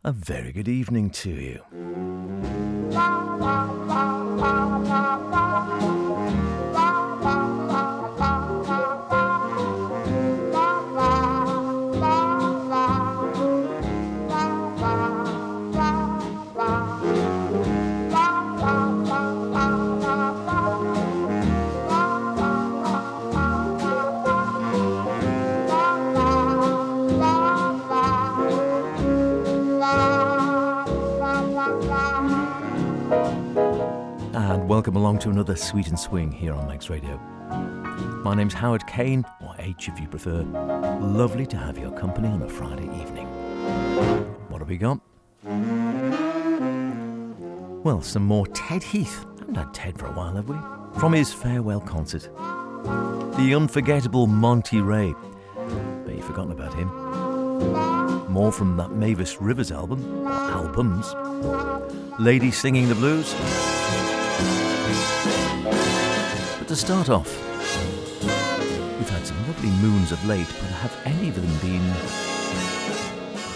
A very good evening to you. Welcome along to another Sweet and Swing here on Meg's Radio. My name's Howard Kane, or H if you prefer. Lovely to have your company on a Friday evening. What have we got? Well, some more Ted Heath. I haven't had Ted for a while, have we? From his farewell concert. The unforgettable Monte Ray. Bet you've forgotten about him. More from that Mavis Rivers album, or albums. Ladies Singing the Blues. But to start off, we've had some lovely moons of late, but have any of them been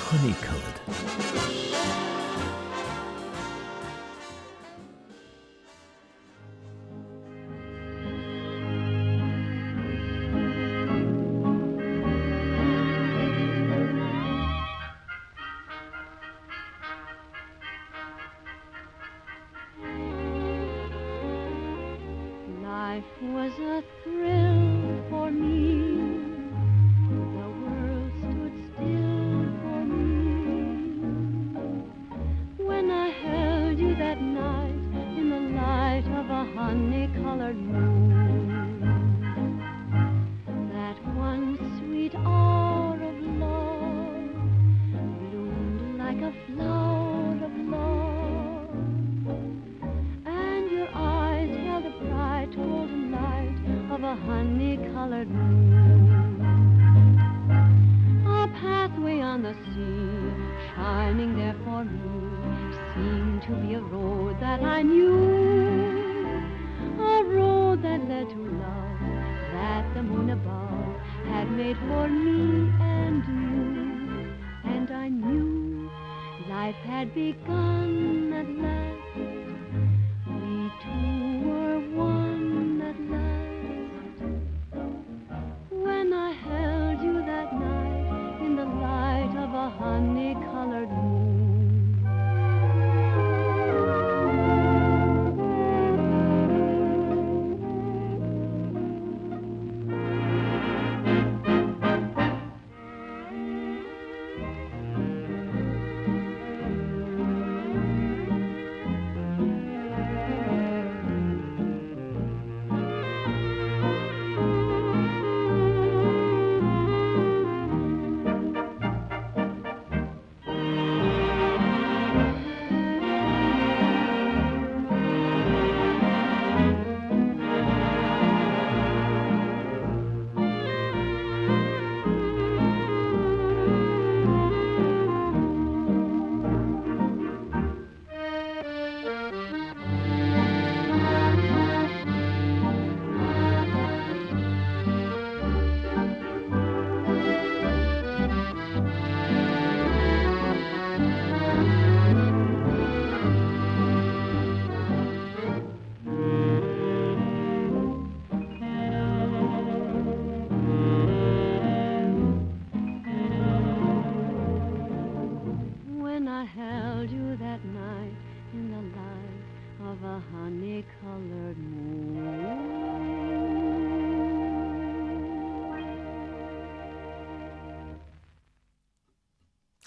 honey-coloured?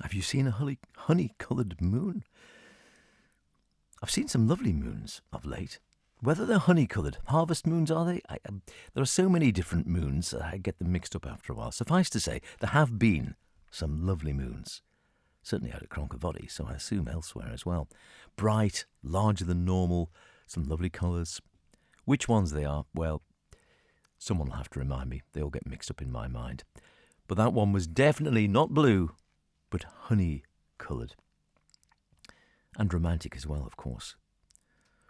Have you seen a honey-coloured moon? I've seen some lovely moons of late. Whether they're honey-coloured, harvest moons are they? There are so many different moons, I get them mixed up after a while. Suffice to say, there have been some lovely moons. Certainly out at Cronkervoddy, so I assume elsewhere as well. Bright, larger than normal, some lovely colours. Which ones they are, well, someone will have to remind me. They all get mixed up in my mind. But that one was definitely not blue, but honey-coloured. And romantic as well, of course.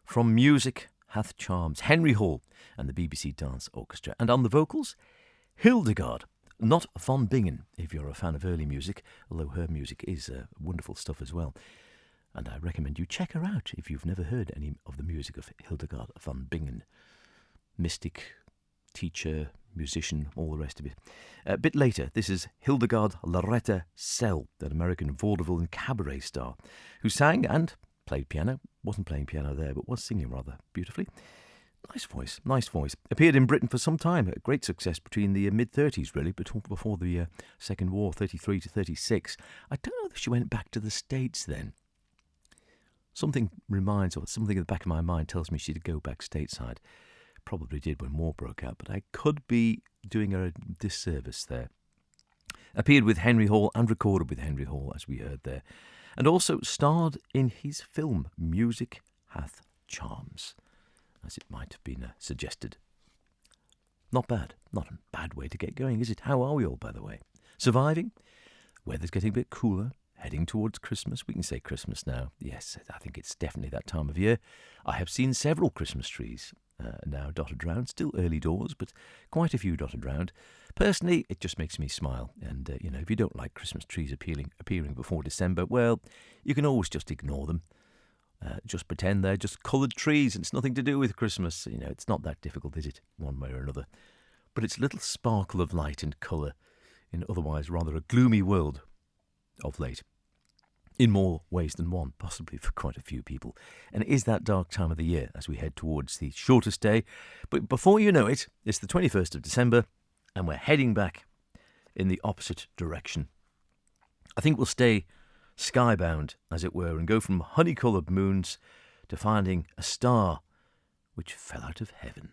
From Music Hath Charms, Henry Hall and the BBC Dance Orchestra. And on the vocals, Hildegard, not von Bingen, if you're a fan of early music, although her music is wonderful stuff as well. And I recommend you check her out if you've never heard any of the music of Hildegard von Bingen. Mystic, teacher, musician, all the rest of it. A bit later, this is Hildegard Loretta Sell, an American vaudeville and cabaret star, who sang and played piano. Wasn't playing piano there, but was singing rather beautifully. Nice voice, nice voice. Appeared in Britain for some time, a great success between the mid-30s, really, before the Second War, 33 to 36. I don't know if she went back to the States then. Something in the back of my mind tells me she did go back stateside. Probably did when war broke out, but I could be doing her a disservice there. Appeared with Henry Hall and recorded with Henry Hall, as we heard there, and also starred in his film Music Hath Charms, as it might have been suggested. Not bad. Not a bad way to get going, is it? How are we all, by the way? Surviving? Weather's getting a bit cooler. Heading towards Christmas. We can say Christmas now. Yes, I think it's definitely that time of year. I have seen several Christmas trees now dotted round. Still early doors, but quite a few dotted round. Personally, it just makes me smile. And, if you don't like Christmas trees appearing before December, well, you can always just ignore them. Just pretend they're just coloured trees and it's nothing to do with Christmas. It's not that difficult, is it? One way or another. But it's a little sparkle of light and colour in otherwise rather a gloomy world of late. In more ways than one, possibly for quite a few people. And it is that dark time of the year as we head towards the shortest day. But before you know it, it's the 21st of December and we're heading back in the opposite direction. I think we'll stay skybound, as it were, and go from honey-coloured moons to finding a star which fell out of heaven.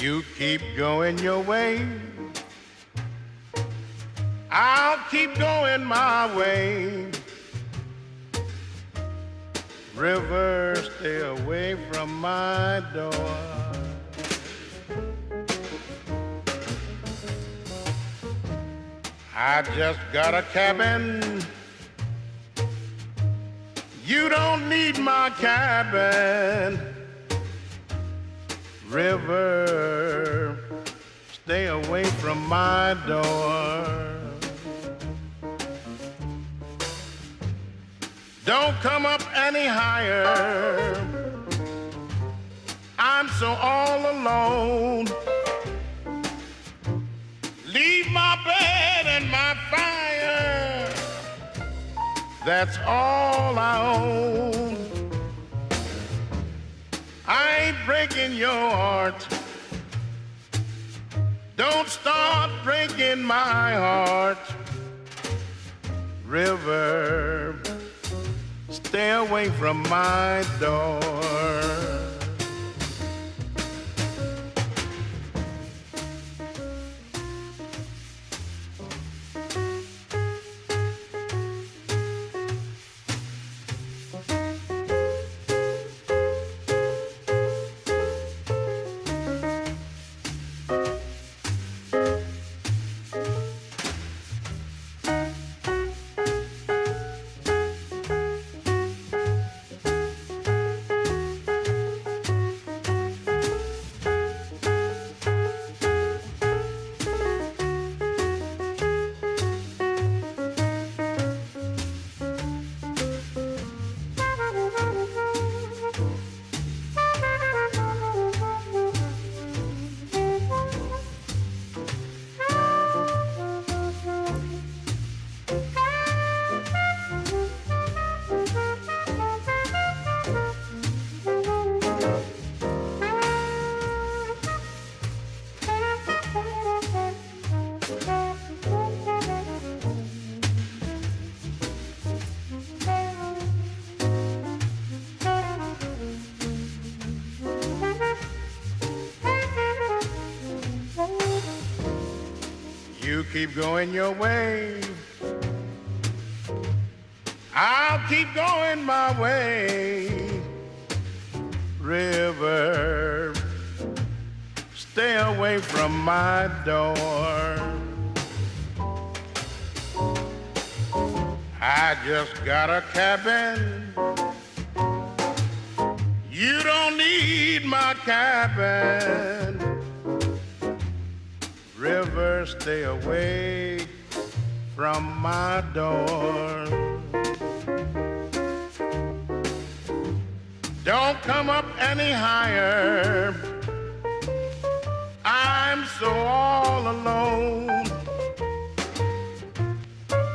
You keep going your way, I'll keep going my way. River, stay away from my door. I just got a cabin. You don't need my cabin. River, stay away from my door. Don't come up any higher. I'm so all alone. Leave my bed and my fire. That's all I own. I ain't breaking your heart. Don't start breaking my heart. River, stay away from my door. You keep going your way, I'll keep going my way. River, stay away from my door. I just got a cabin. You don't need my cabin. River, stay away from my door. Don't come up any higher. I'm so all alone.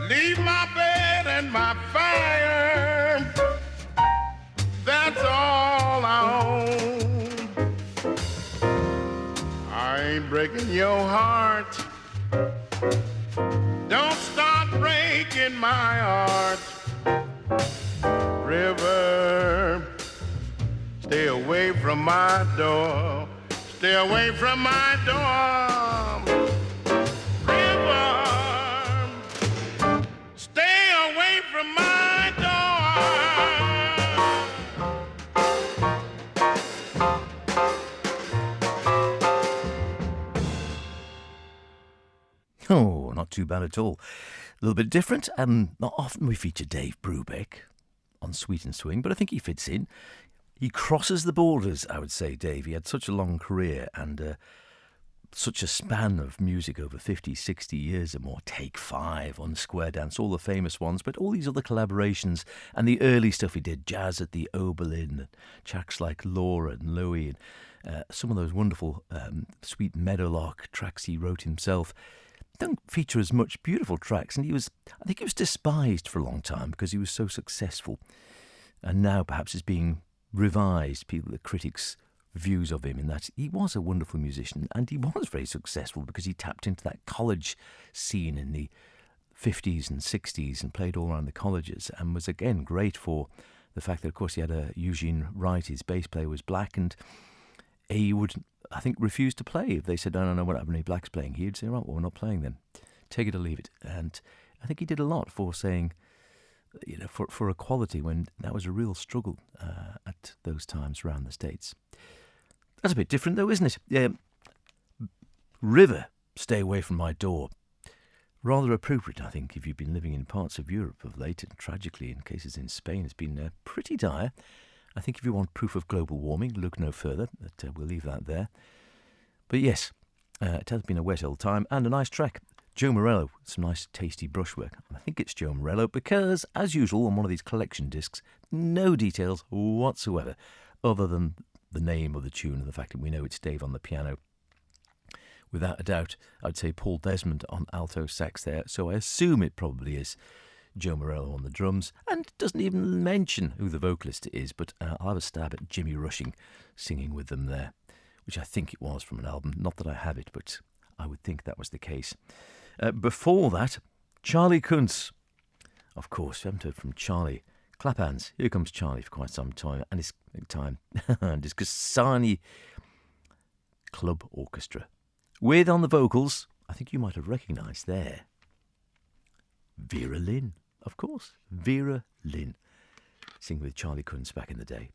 Leave my bed and my fire. That's all I own. I ain't breaking your heart. Don't start breaking my heart. River, stay away from my door. Stay away from my door. River, stay away from my door. Oh, not too bad at all. A little bit different. Not often we feature Dave Brubeck on Sweet and Swing, but I think he fits in. He crosses the borders, I would say, Dave. He had such a long career and such a span of music over 50, 60 years or more. Take Five on Square Dance, all the famous ones, but all these other collaborations and the early stuff he did, Jazz at the Oberlin, tracks like Laura and Louie, and some of those wonderful Sweet Meadowlark tracks he wrote himself. Don't feature as much beautiful tracks, and I think he was despised for a long time because he was so successful, and now perhaps is being revised, the critics' views of him, in that he was a wonderful musician and he was very successful because he tapped into that college scene in the 50s and 60s and played all around the colleges, and was again great for the fact that, of course, he had a Eugene Wright, his bass player was black, and he would I think, refused to play. If they said, no, we're not having any blacks playing here, he'd say, right, well, we're not playing then. Take it or leave it. And I think he did a lot for saying, for equality when that was a real struggle at those times around the States. That's a bit different though, isn't it? Yeah. River, stay away from my door. Rather appropriate, I think, if you've been living in parts of Europe of late, and tragically in cases in Spain it's been pretty dire. I think if you want proof of global warming, look no further, but we'll leave that there. But yes, it has been a wet old time and a nice track. Joe Morello, some nice tasty brushwork. I think it's Joe Morello because, as usual on one of these collection discs, no details whatsoever other than the name of the tune and the fact that we know it's Dave on the piano. Without a doubt, I'd say Paul Desmond on alto sax there, so I assume it probably is Joe Morello on the drums, and doesn't even mention who the vocalist is, but I'll have a stab at Jimmy Rushing singing with them there, which I think it was from an album. Not that I have it, but I would think that was the case. Before that, Charlie Kuntz. Of course, we haven't heard from Charlie. Clap hands. Here comes Charlie for quite some time, and his Kasani Club Orchestra. With on the vocals, I think you might have recognised there, Vera Lynn. Of course, Vera Lynn. Sing with Charlie Kuntz back in the day.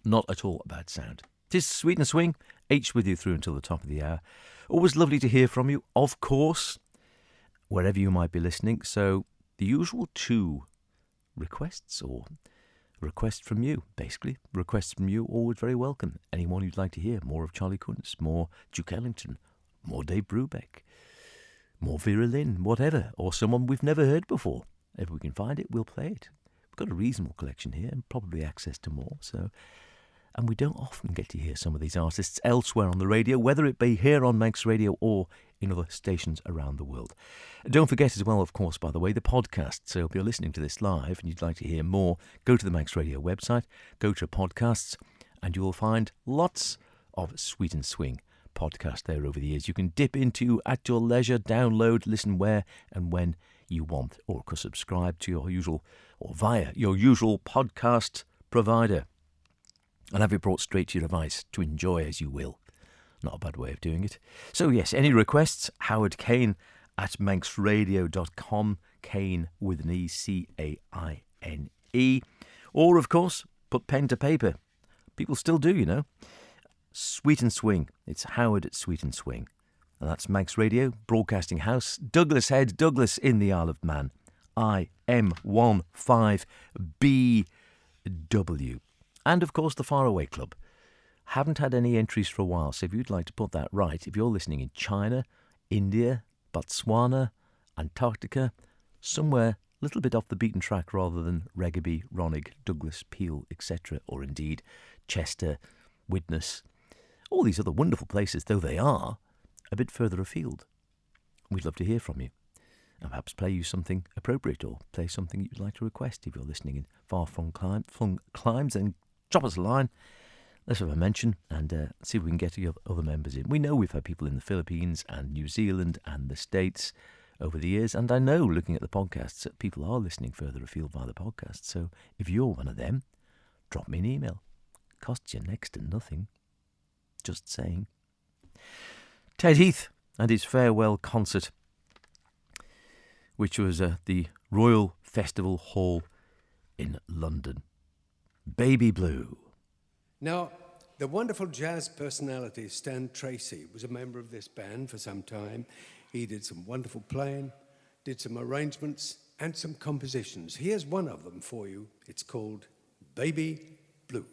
Not at all a bad sound. 'Tis Sweet and Swing. H with you through until the top of the hour. Always lovely to hear from you, of course, wherever you might be listening. So the usual 2 requests, or requests from you, basically. Requests from you, always very welcome. Anyone you'd like to hear, more of Charlie Kuntz, more Duke Ellington, more Dave Brubeck, more Vera Lynn, whatever, or someone we've never heard before. If we can find it, we'll play it. We've got a reasonable collection here and probably access to more, and we don't often get to hear some of these artists elsewhere on the radio, whether it be here on Manx Radio or in other stations around the world. Don't forget as well, of course, by the way, the podcast. So if you're listening to this live and you'd like to hear more, go to the Manx Radio website, go to podcasts, and you will find lots of Sweet and Swing podcasts there over the years. You can dip into at your leisure, download, listen where and when you want, or of course subscribe to your usual, or via your usual podcast provider, and have it brought straight to your device to enjoy as you will. Not a bad way of doing it. So yes, any requests, Howard Kane at manxradio.com, Kane with an E, C-A-I-N-E. Or, of course, put pen to paper. People still do, you know. Sweet and Swing. It's Howard at Sweet and Swing. And that's Manx Radio, Broadcasting House, Douglas Head, Douglas in the Isle of Man, IM15BW. And, of course, the Faraway Club. Haven't had any entries for a while, so if you'd like to put that right, if you're listening in China, India, Botswana, Antarctica, somewhere a little bit off the beaten track rather than Reggaby, Ronig, Douglas, Peel, etc., or indeed Chester, Widnes, all these other wonderful places, though they are a bit further afield. We'd love to hear from you, and perhaps play you something appropriate, or play something you'd like to request if you're listening in far-flung climes, and drop us a line. Let's have a mention and see if we can get the other members in. We know we've had people in the Philippines and New Zealand and the States over the years, and I know, looking at the podcasts, that people are listening further afield via the podcast. So if you're one of them, drop me an email. Costs you next to nothing. Just saying. Ted Heath and his farewell concert, which was at the Royal Festival Hall in London. Baby Blue. Now, the wonderful jazz personality Stan Tracy was a member of this band for some time. He did some wonderful playing, did some arrangements, and some compositions. Here's one of them for you. It's called Baby Blue.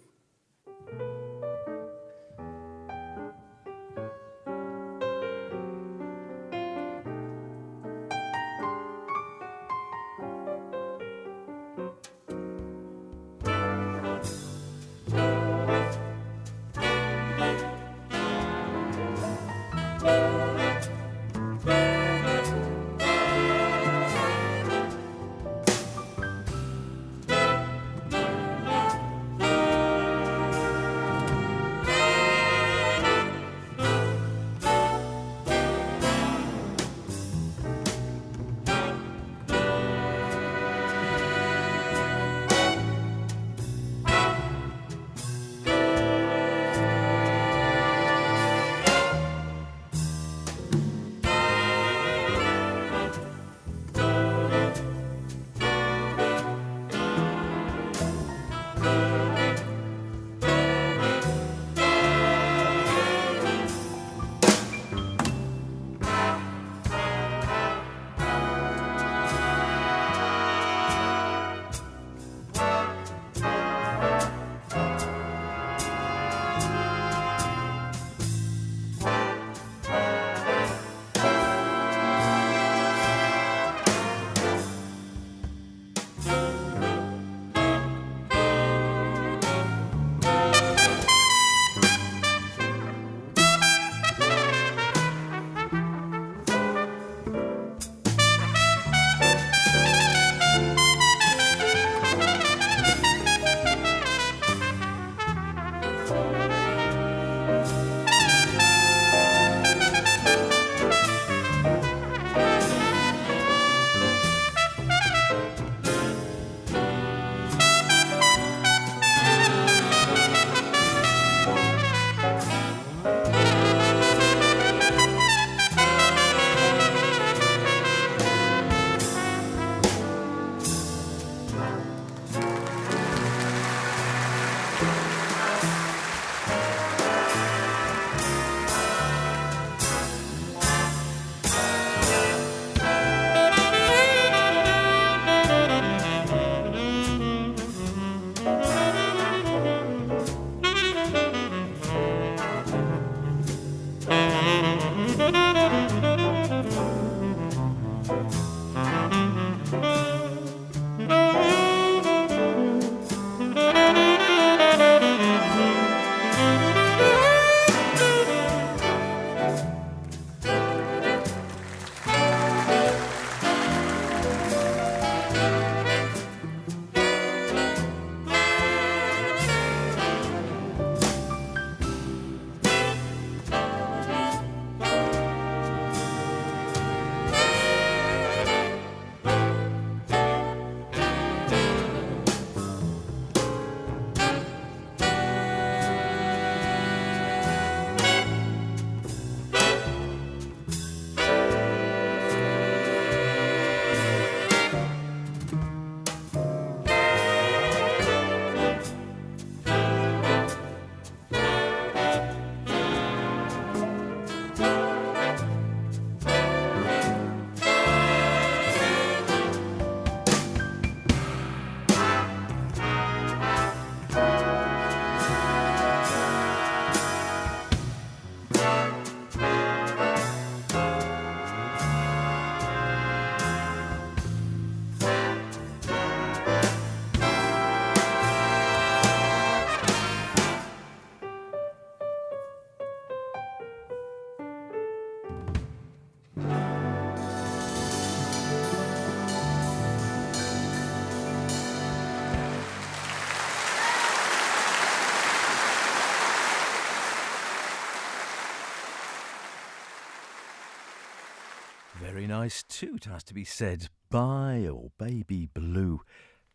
nice too, it has to be said. Bye, oh Baby Blue.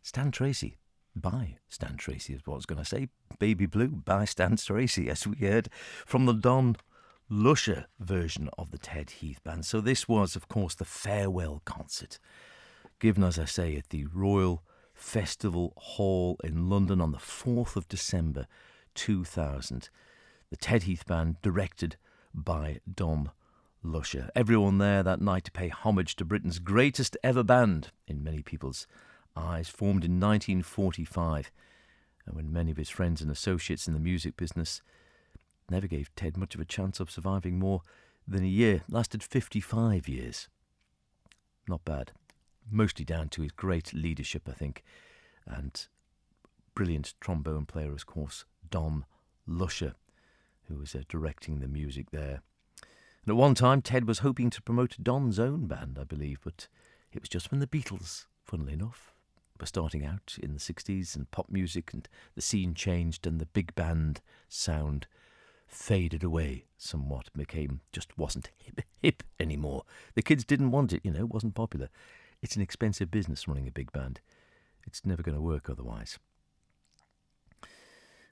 Stan Tracy. By Stan Tracy is what I was going to say. Baby Blue by Stan Tracy, as we heard from the Don Lusher version of the Ted Heath Band. So this was, of course, the farewell concert given, as I say, at the Royal Festival Hall in London on the 4th of December 2000. The Ted Heath Band, directed by Don Lusher. Everyone there that night to pay homage to Britain's greatest ever band, in many people's eyes, formed in 1945, and when many of his friends and associates in the music business never gave Ted much of a chance of surviving more than a year. Lasted 55 years. Not bad. Mostly down to his great leadership, I think, and brilliant trombone player, of course, Don Lusher, who was directing the music there. And at one time, Ted was hoping to promote Don's own band, I believe, but it was just when the Beatles, funnily enough, were starting out in the 60s, and pop music, and the scene changed, and the big band sound faded away somewhat, wasn't hip anymore. The kids didn't want it, it wasn't popular. It's an expensive business running a big band. It's never going to work otherwise.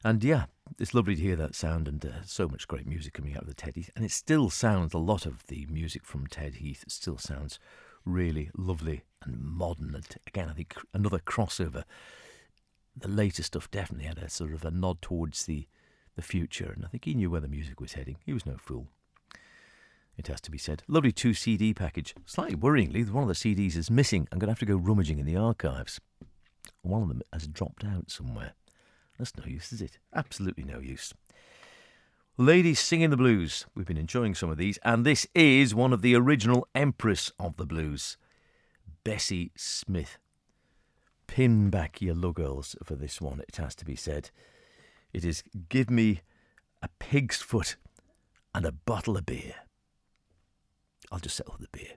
And yeah, it's lovely to hear that sound, and so much great music coming out of the Ted Heath. And it still sounds, a lot of the music from Ted Heath still sounds really lovely and modern. And again, I think another crossover. The later stuff definitely had a sort of a nod towards the future, and I think he knew where the music was heading. He was no fool, it has to be said. Lovely 2 CD package. Slightly worryingly, one of the CDs is missing. I'm going to have to go rummaging in the archives. One of them has dropped out somewhere. That's no use, is it? Absolutely no use. Ladies Singing the Blues. We've been enjoying some of these, and this is one of the original Empress of the Blues, Bessie Smith. Pin back your luggirls for this one, it has to be said. It is Give Me a Pig's Foot and a Bottle of Beer. I'll just settle with the beer.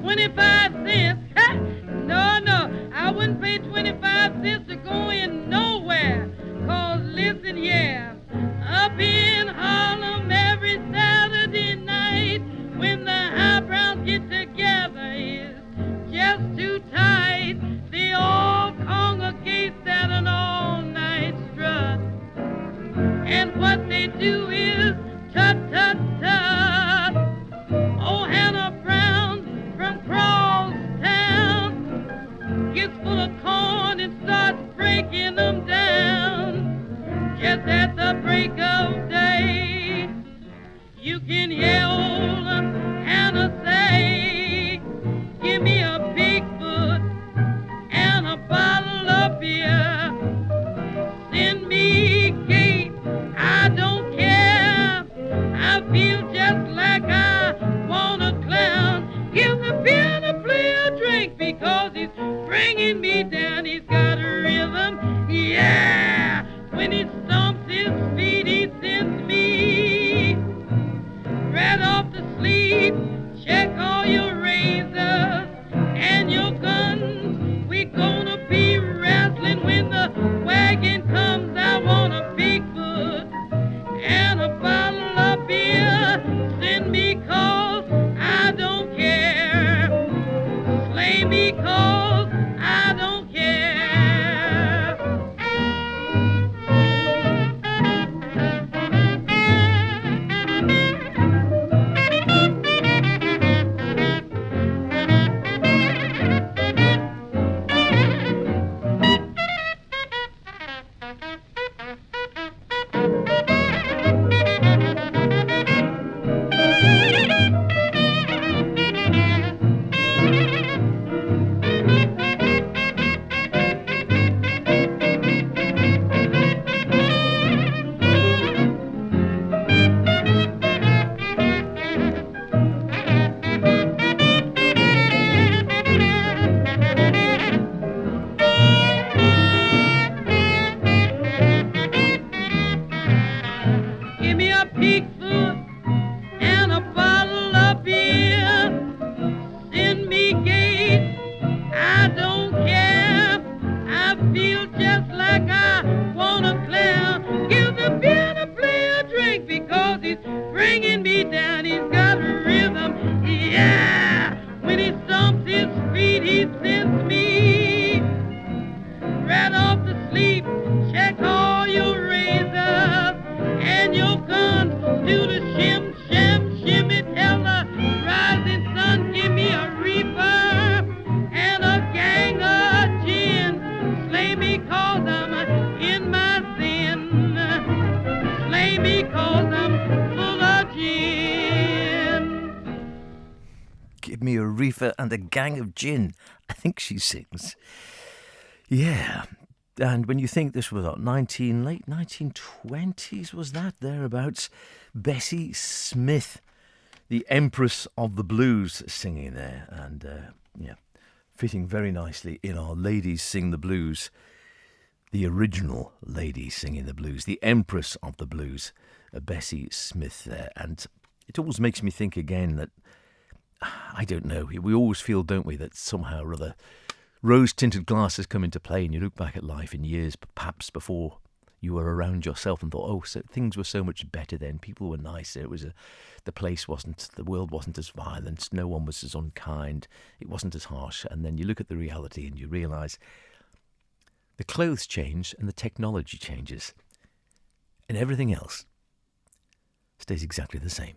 25 cents. No, I wouldn't pay 25 cents to go in nowhere. 'Cause listen, yeah, up in Harlem every Saturday night when the highbrows get together is just too tight. They all congregate at an all-night strut, and what they do is tut tut tut. Oh, Hannah Brown from Crosstown gets full of corn and starts breaking them down. Just at the break of day, you can hear old Hannah say, "Give me a big foot and a bottle of beer. Send me cake, I don't care. I feel just like I want a clown. Give the piano player a drink because he's bringing me down. He's got a rhythm, yeah. When he stomps his feet, he sends me right off to sleep. Check all your razors and your guns. We gonna be wrestling when the wagon comes. I want a big foot and a bottle of beer. Send me 'cause I don't care. Slay me 'cause I don't care. cause I'm in my sin. Slay me cause I'm full of gin. Give me a reefer and a gang of gin, I think she sings. Yeah, and when you think this was what, late 1920s, was that, thereabouts? Bessie Smith, the Empress of the Blues, singing there, and fitting very nicely in our Ladies Sing the Blues, the original Ladies Singing the Blues, the Empress of the Blues, Bessie Smith there. And it always makes me think again that, I don't know, we always feel, don't we, that somehow or other rose-tinted glasses come into play and you look back at life in years perhaps before you were around yourself and thought, so things were so much better then, people were nicer, the world wasn't as violent, no one was as unkind, it wasn't as harsh. And then you look at the reality and you realise the clothes change and the technology changes and everything else stays exactly the same.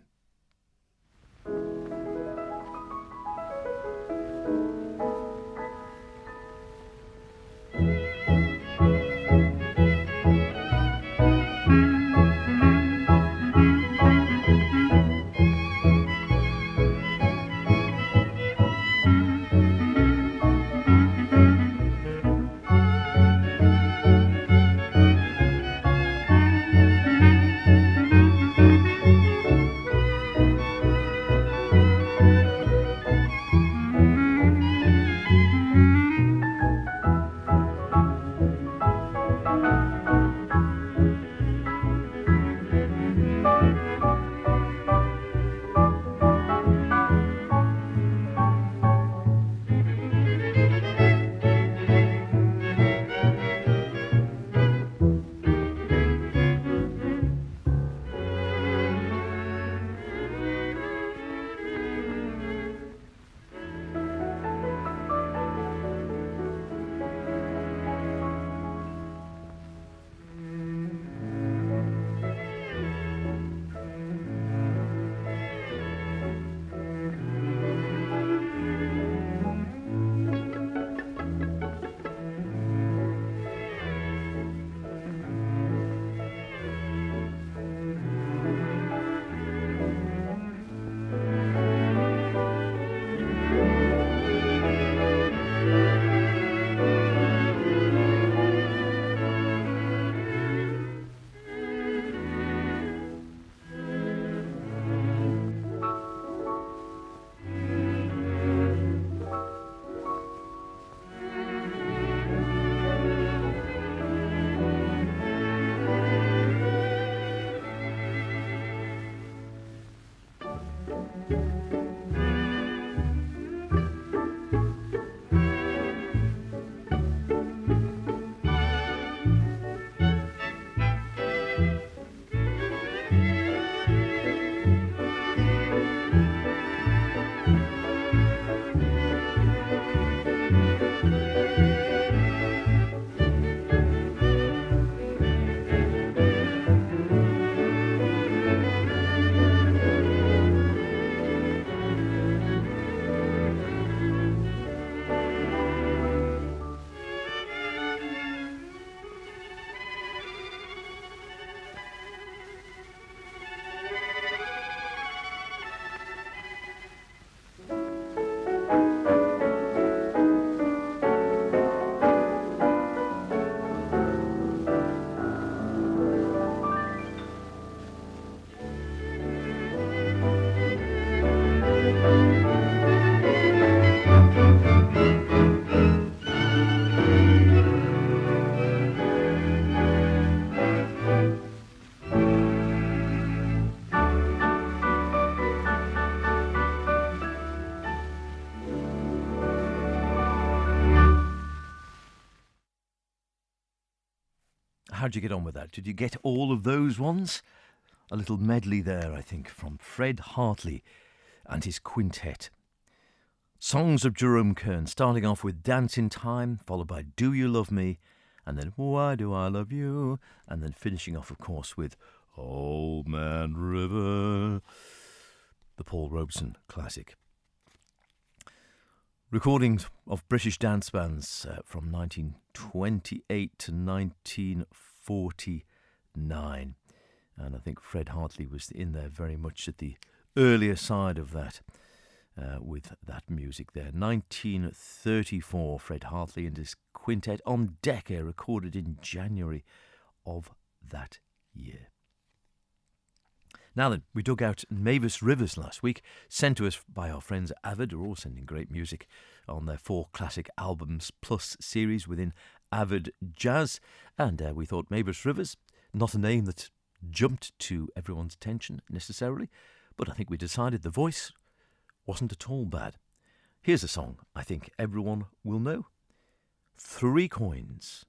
How'd you get on with that? Did you get all of those ones? A little medley there, I think, from Fred Hartley and his quintet. Songs of Jerome Kern, starting off with Dance in Time, followed by Do You Love Me, and then Why Do I Love You, and then finishing off, of course, with Old Man River, the Paul Robeson classic. Recordings of British dance bands from 1928 to 1949. And I think Fred Hartley was in there very much at the earlier side of that with that music there. 1934, Fred Hartley and his quintet on Decca, recorded in January of that year. Now then, we dug out Mavis Rivers last week, sent to us by our friends at Avid, who are all sending great music on their 4 Classic Albums Plus series within Avid Jazz. And we thought Mavis Rivers, not a name that jumped to everyone's attention necessarily, but I think we decided the voice wasn't at all bad. Here's a song I think everyone will know. 3 Coins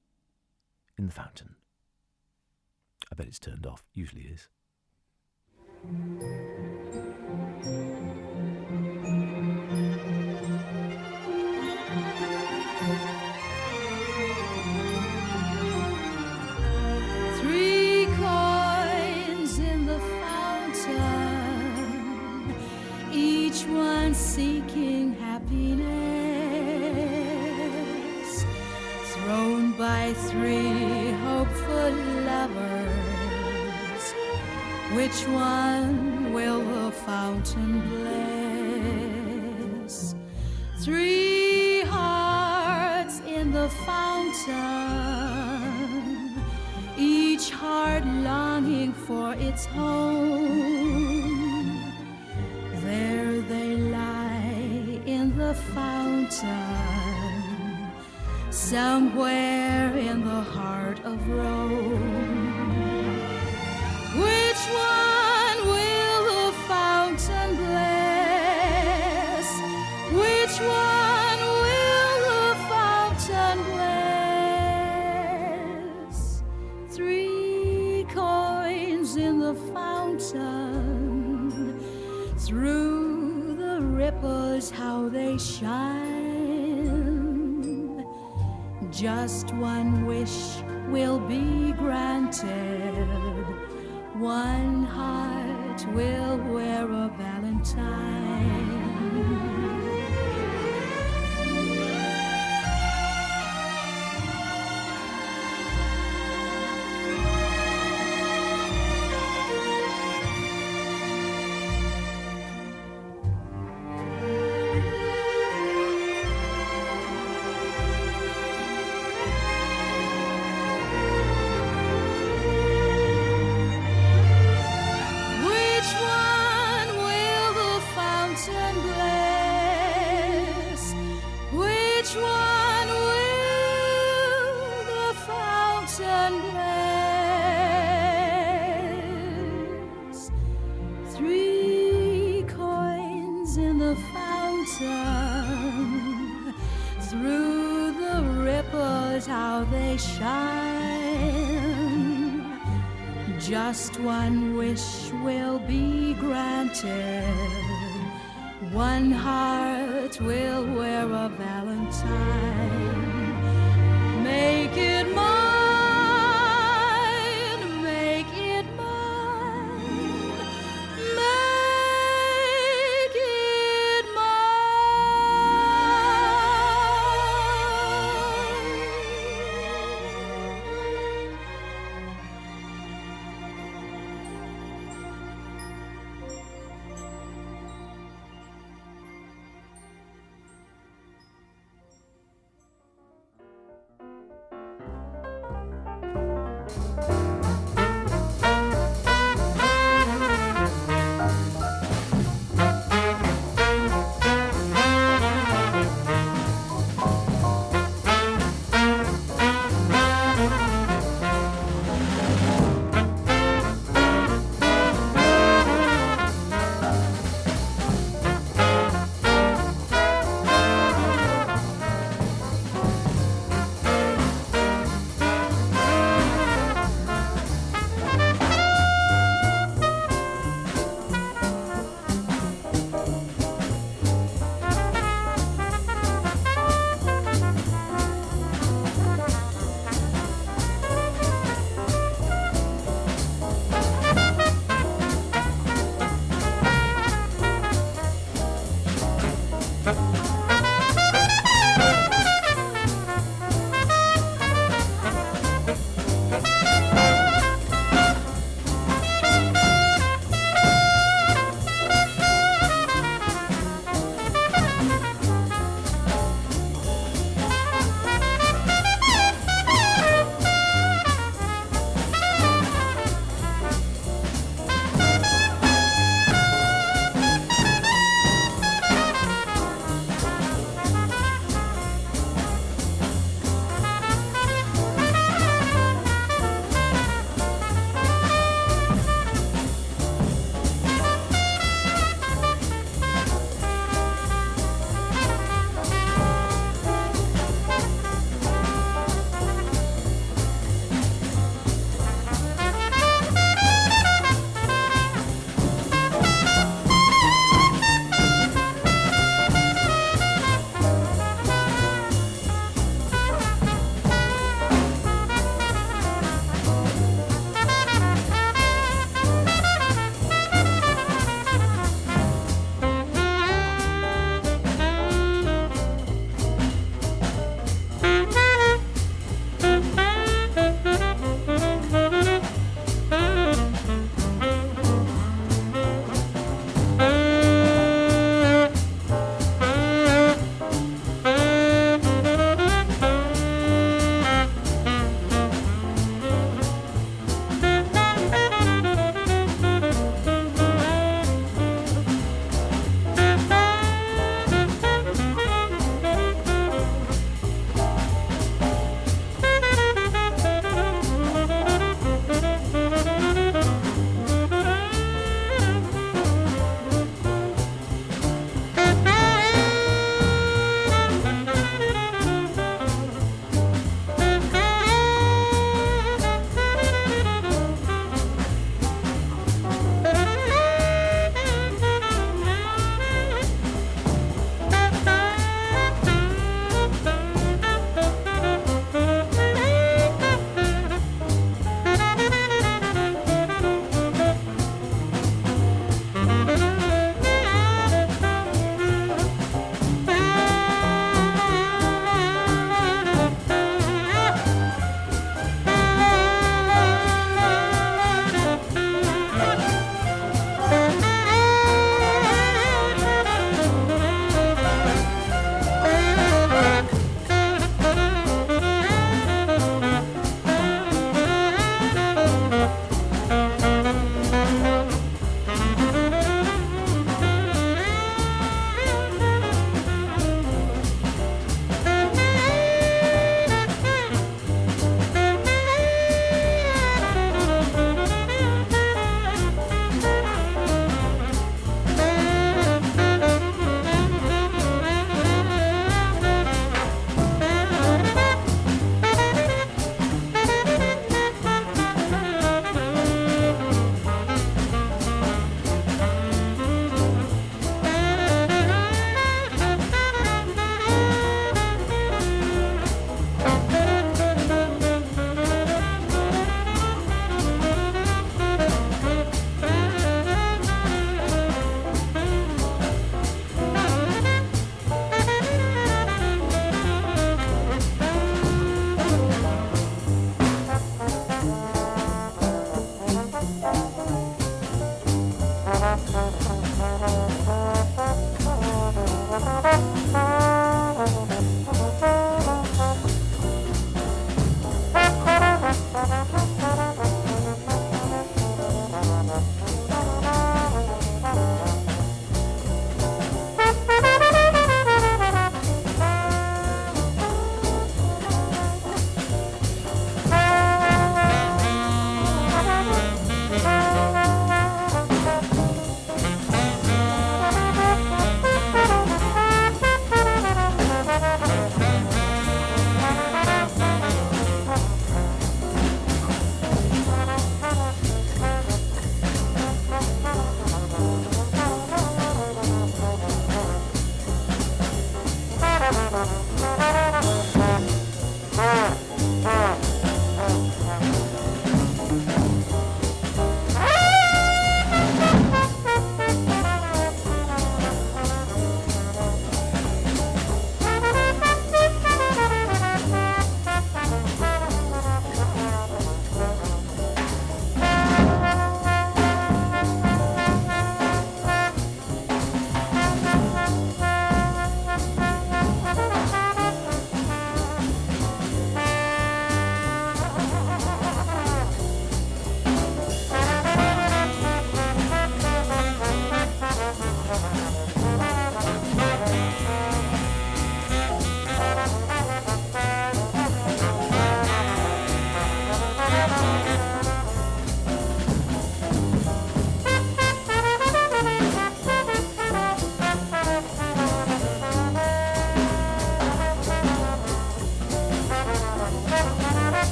in the Fountain. I bet it's turned off, usually is. Three coins in the fountain, each one seeking happiness, thrown by 3 hopeful lovers. Which one will the fountain bless? 3 hearts in the fountain, each heart longing for its home. There they lie in the fountain, somewhere in the heart of Rome. Which one will the fountain bless? Which one will the fountain bless? 3 coins in the fountain, through the ripples how they shine. Just one wish will be granted. One heart will wear a valentine. How they shine. Just one wish will be granted. One heart will wear a valentine. Make it mine, make it mine, make it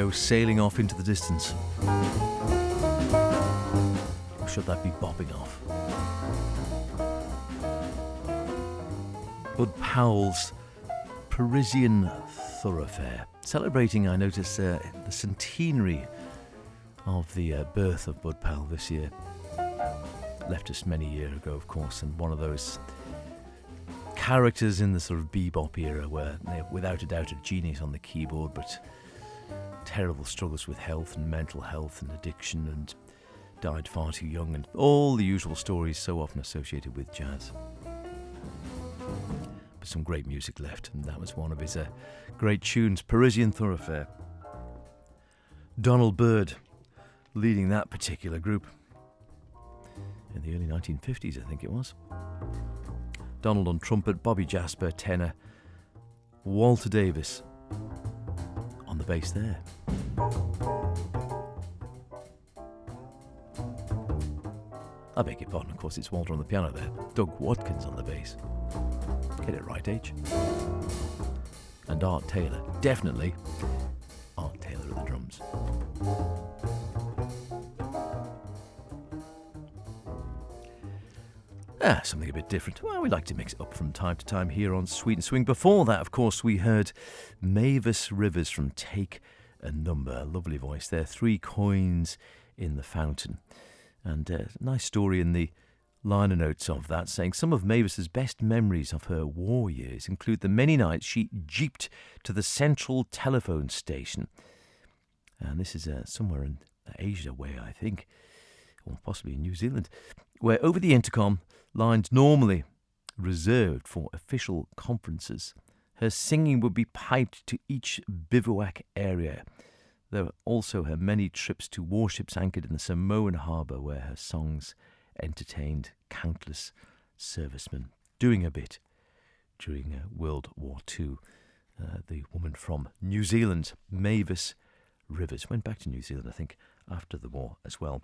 go sailing off into the distance. Or should that be bobbing off? Bud Powell's Parisian Thoroughfare. Celebrating, I notice, the centenary of the birth of Bud Powell this year. Left us many years ago, of course, and one of those characters in the sort of bebop era where they're without a doubt a genius on the keyboard, but terrible struggles with health and mental health and addiction, and died far too young, and all the usual stories so often associated with jazz. But some great music left, and that was one of his great tunes, Parisian Thoroughfare. Donald Byrd leading that particular group in the early 1950s, I think it was. Donald on trumpet, Bobby Jasper tenor, Walter Davis on the bass there. I beg your pardon, of course it's Walter on the piano there, Doug Watkins on the bass. Get it right, H. And Art Taylor, definitely Art Taylor at the drums. Something a bit different. Well, we like to mix it up from time to time here on Sweet and Swing. Before that, of course, we heard Mavis Rivers from Take a Number. Lovely voice there. 3 coins in the fountain. And a nice story in the liner notes of that, saying some of Mavis's best memories of her war years include the many nights she jeeped to the central telephone station. And this is somewhere in Asia way, I think, or possibly in New Zealand, where over the intercom, lines normally reserved for official conferences, her singing would be piped to each bivouac area. There were also her many trips to warships anchored in the Samoan harbour, where her songs entertained countless servicemen, doing a bit during World War II. The woman from New Zealand, Mavis Rivers, went back to New Zealand, I think, after the war as well.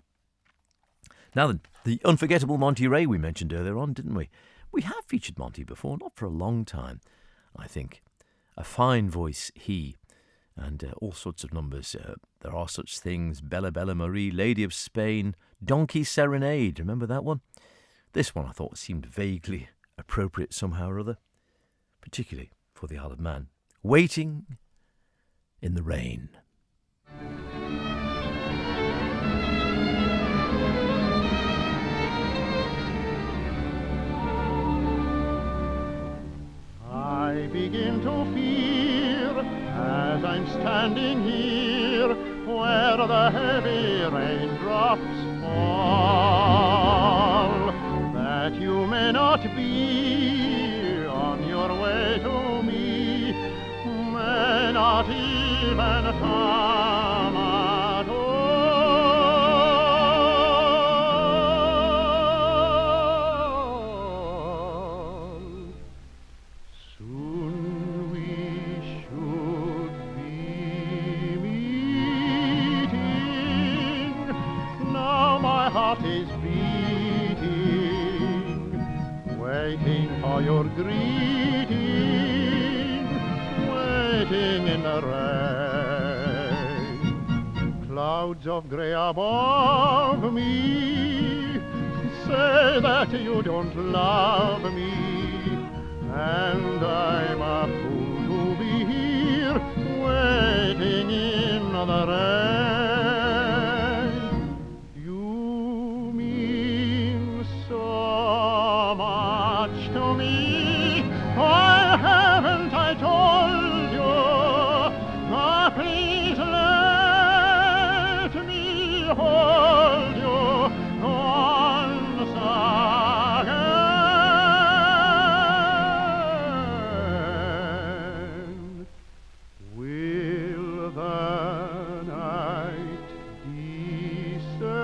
Now then, the unforgettable Monte Ray we mentioned earlier on, didn't we? We have featured Monte before, not for a long time, I think. A fine voice, he, and all sorts of numbers. There Are Such Things, Bella Bella Marie, Lady of Spain, Donkey Serenade, remember that one? This one I thought seemed vaguely appropriate somehow or other, particularly for the Isle of Man. Waiting in the Rain. I begin to fear as I'm standing here where the heavy raindrops fall, that you may not be on your way to me, may not even come at all. Soon we should be meeting. Now my heart is beating, waiting for your greeting, waiting in the rain. Clouds of grey above me say that you don't love me, and I'm a fool to be here waiting in the rain. You mean so much to me. Why haven't I told you? Oh, please let me hold you once again. Will the night descending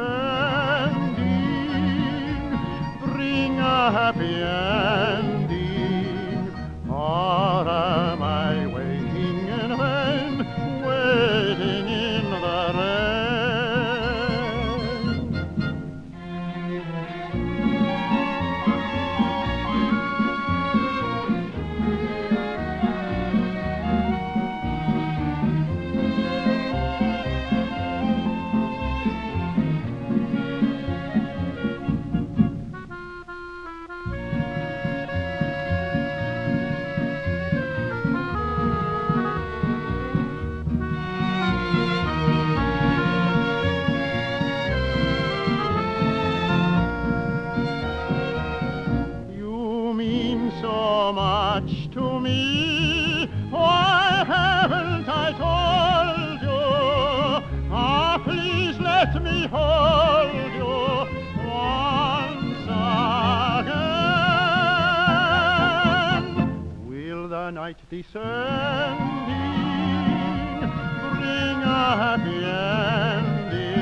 bring a happy ending, or am I waiting in vain, waiting in the rain? much to me. Why haven't I told you? Ah, please let me hold you once again. Will the night descending bring a happy ending,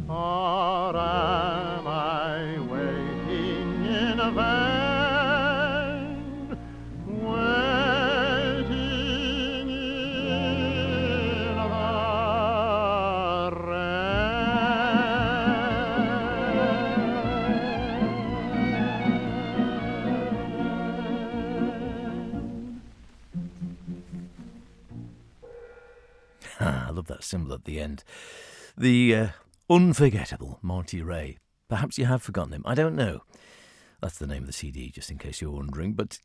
or am I waiting in vain? Waiting in the I love that symbol at the end. The unforgettable Monte Ray. Perhaps you have forgotten him. I don't know. That's the name of the CD, just in case you're wondering. But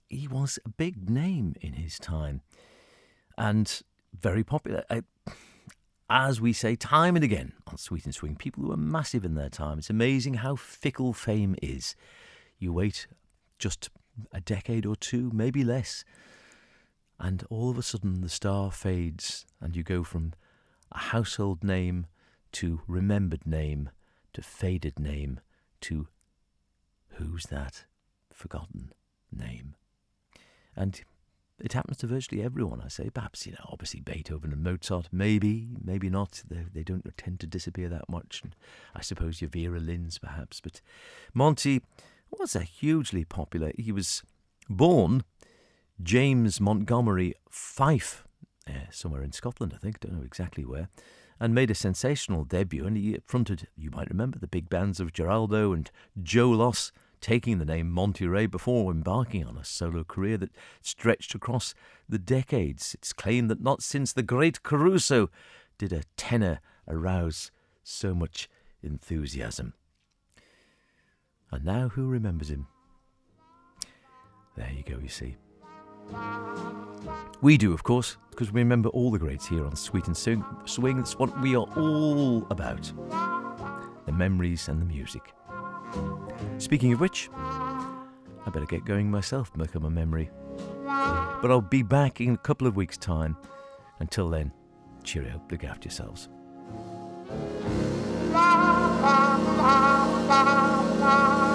he was a big name in his time and very popular. As we say time and again on Sweet and Swing, people who were massive in their time. It's amazing how fickle fame is. You wait just a decade or two, maybe less, and all of a sudden the star fades and you go from a household name to remembered name to faded name to who's that forgotten name. And it happens to virtually everyone, I say. Perhaps, obviously Beethoven and Mozart, maybe not. They don't tend to disappear that much. And I suppose your Vera Lynn's perhaps. But Monty was a hugely popular. He was born James Montgomery Fife, somewhere in Scotland, I think. Don't know exactly where. And made a sensational debut. And he fronted, you might remember, the big bands of Geraldo and Joe Loss, taking the name Monte Ray before embarking on a solo career that stretched across the decades. It's claimed that not since the great Caruso did a tenor arouse so much enthusiasm. And now who remembers him? There you go, you see. We do, of course, because we remember all the greats here on Sweet and Swing. That's what we are all about. The memories and the music. Speaking of which, I better get going myself, become a memory. But I'll be back in a couple of weeks' time. Until then, cheerio, look after yourselves. La la la la la.